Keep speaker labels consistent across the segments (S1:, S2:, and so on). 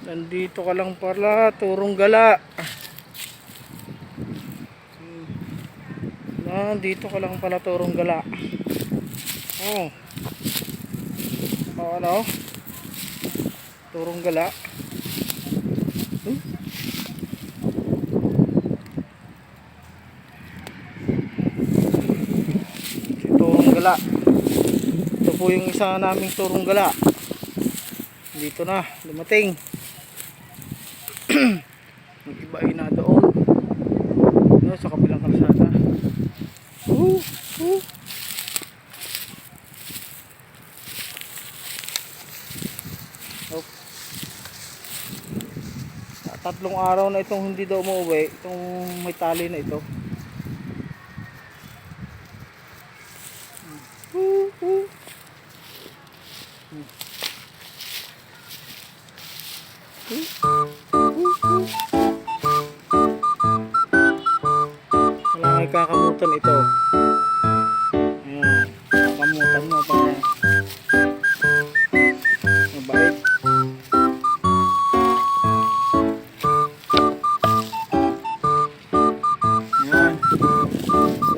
S1: Nandito ka lang pala, turong gala. Nandito ka lang pala, turong gala. Oh. Oh, ano? Turong gala. Si turong gala. Ito po yung isa naming turong gala. Dito na, dumating. Yung iba ay na doon. No, sa kabilang kalsada. Oh. Tatlong araw na itong hindi daw umuwi, itong may tali na ito. Wala may kakamutan ito. Ayan, kakamutan mo para mabait. Ayan,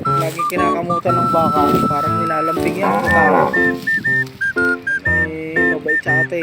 S1: lagi kinakamutan ng baka, parang nilalambing yan. Eh, mabait sa ate.